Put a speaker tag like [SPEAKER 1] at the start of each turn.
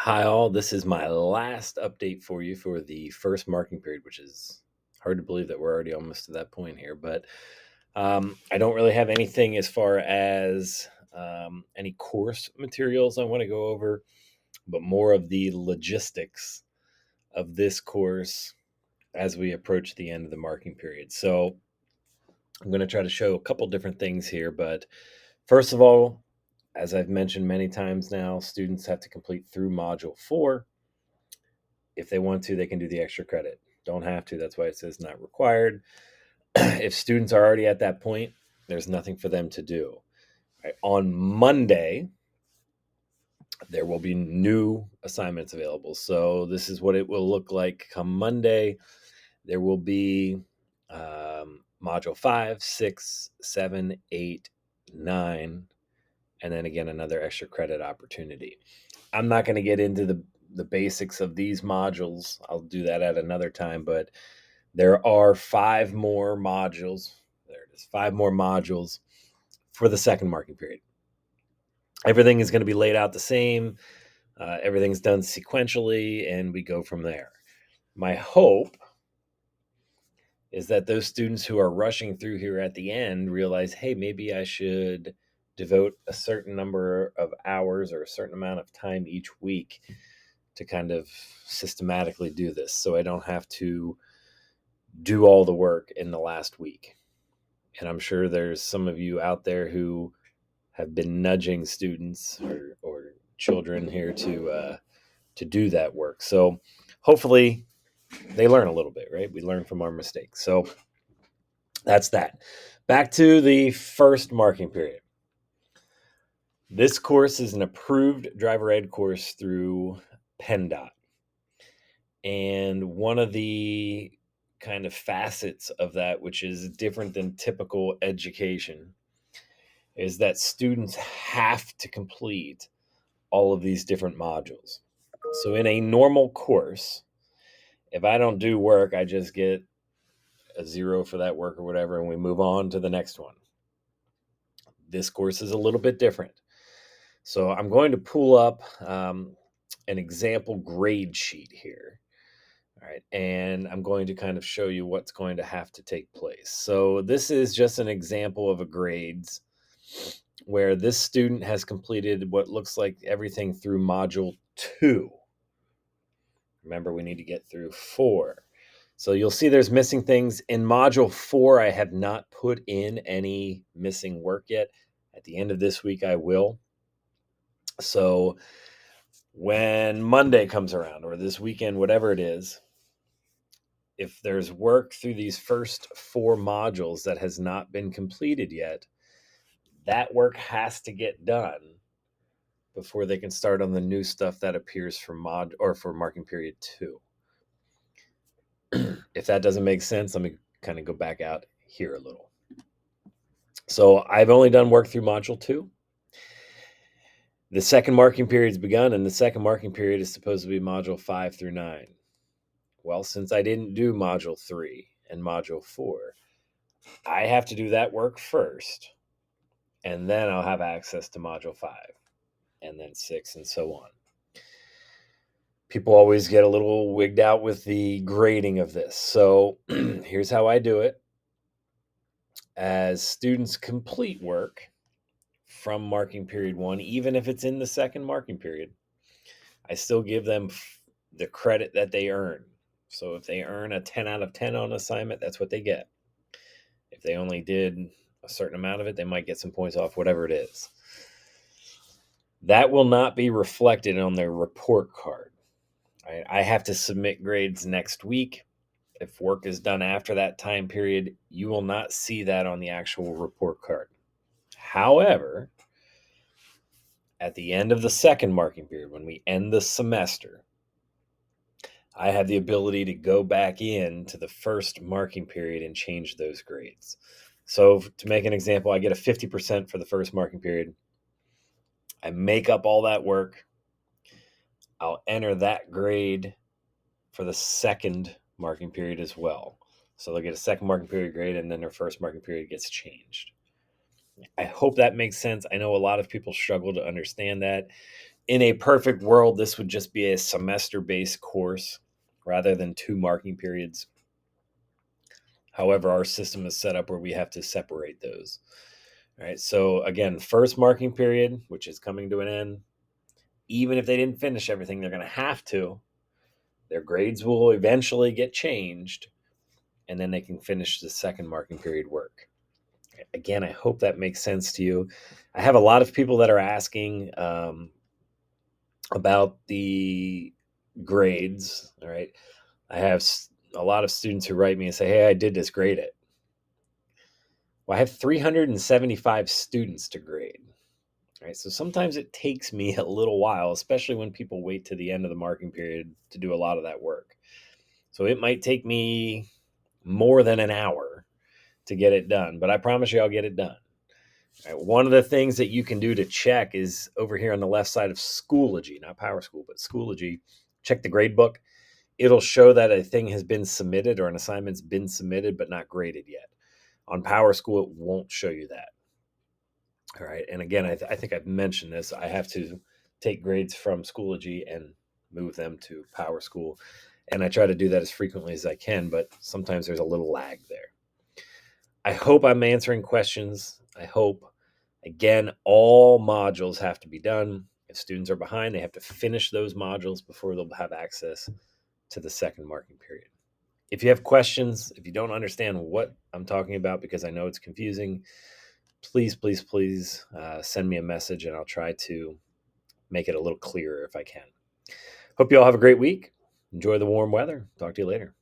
[SPEAKER 1] Hi, all. This is my last update for you for the first marking period, which is hard to believe that we're already almost to that point here. But I don't really have anything as far as any course materials I want to go over, but more of the logistics of this course as we approach the end of the marking period. So I'm going to try to show a couple different things here. But first of all, as I've mentioned many times now, students have to complete through Module 4. If they want to, they can do the extra credit. Don't have to. That's why it says not required. If students are already at that point, there's nothing for them to do. Right? On Monday, there will be new assignments available. So this is what it will look like come Monday. There will be Module 5, 6, 7, 8, 9, and then again another extra credit opportunity. I'm not going to get into the basics of these modules. I'll do that at another time, but there are 5 more modules. There it is, 5 more modules for the second marking period. Everything is going to be laid out the same. Everything's done sequentially, and we go from there. My hope is that those students who are rushing through here at the end realize, hey, maybe I should devote a certain number of hours or a certain amount of time each week to kind of systematically do this so I don't have to do all the work in the last week. And I'm sure there's some of you out there who have been nudging students or children here to do that work. So hopefully they learn a little bit, right? We learn from our mistakes. So that's that. Back to the first marking period. This course is an approved driver ed course through PennDOT. And one of the kind of facets of that, which is different than typical education, is that students have to complete all of these different modules. So in a normal course, if I don't do work, I just get a 0 for that work or whatever, and we move on to the next one. This course is a little bit different. So I'm going to pull up an example grade sheet here. All right, and I'm going to kind of show you what's going to have to take place. So this is just an example of a grades where this student has completed what looks like everything through Module 2. Remember, we need to get through 4. So you'll see there's missing things. In Module 4, I have not put in any missing work yet. At the end of this week, I will. So when Monday comes around, or this weekend, whatever it is, if there's work through these first 4 modules that has not been completed yet, that work has to get done before they can start on the new stuff that appears for marking period 2. If that doesn't make sense, let me kind of go back out here a little. So I've only done work through module 2. The second marking period's begun, and the second marking period is supposed to be module 5 through 9. Well, since I didn't do module 3 and module 4, I have to do that work first, and then I'll have access to module 5, and then 6, and so on. People always get a little wigged out with the grading of this. So here's how I do it. As students complete work from marking period 1, even if it's in the second marking period, I still give them the credit that they earn. So if they earn a 10 out of 10 on assignment, that's what they get. If they only did a certain amount of it, they might get some points off, whatever it is. That will not be reflected on their report card. I have to submit grades next week. If work is done after that time period, you will not see that on the actual report card. However, at the end of the second marking period, when we end the semester, I have the ability to go back into the first marking period and change those grades. So to make an example, I get a 50% for the first marking period. I make up all that work. I'll enter that grade for the second marking period as well. So they'll get a second marking period grade, and then their first marking period gets changed. I hope that makes sense. I know a lot of people struggle to understand that. In a perfect world, this would just be a semester-based course rather than 2 marking periods. However, our system is set up where we have to separate those. All right. So again, first marking period, which is coming to an end, even if they didn't finish everything, they're going to have to. Their grades will eventually get changed, and then they can finish the second marking period work. Again, I hope that makes sense to you. I have a lot of people that are asking about the grades. All right. I have a lot of students who write me and say, "Hey, I did this, grade it." Well, I have 375 students to grade. Right. So sometimes it takes me a little while, especially when people wait to the end of the marking period to do a lot of that work. So it might take me more than an hour to get it done, but I promise you I'll get it done. Right, one of the things that you can do to check is over here on the left side of Schoology, not PowerSchool, but Schoology. Check the grade book. It'll show that a thing has been submitted or an assignment's been submitted but not graded yet. On PowerSchool, it won't show you that. All right. And again, I think I've mentioned this. I have to take grades from Schoology and move them to PowerSchool. And I try to do that as frequently as I can, but sometimes there's a little lag there. I hope I'm answering questions. I hope, again, all modules have to be done. If students are behind, they have to finish those modules before they'll have access to the second marking period. If you have questions, if you don't understand what I'm talking about, because I know it's confusing, please, please, please send me a message and I'll try to make it a little clearer if I can. Hope you all have a great week. Enjoy the warm weather. Talk to you later.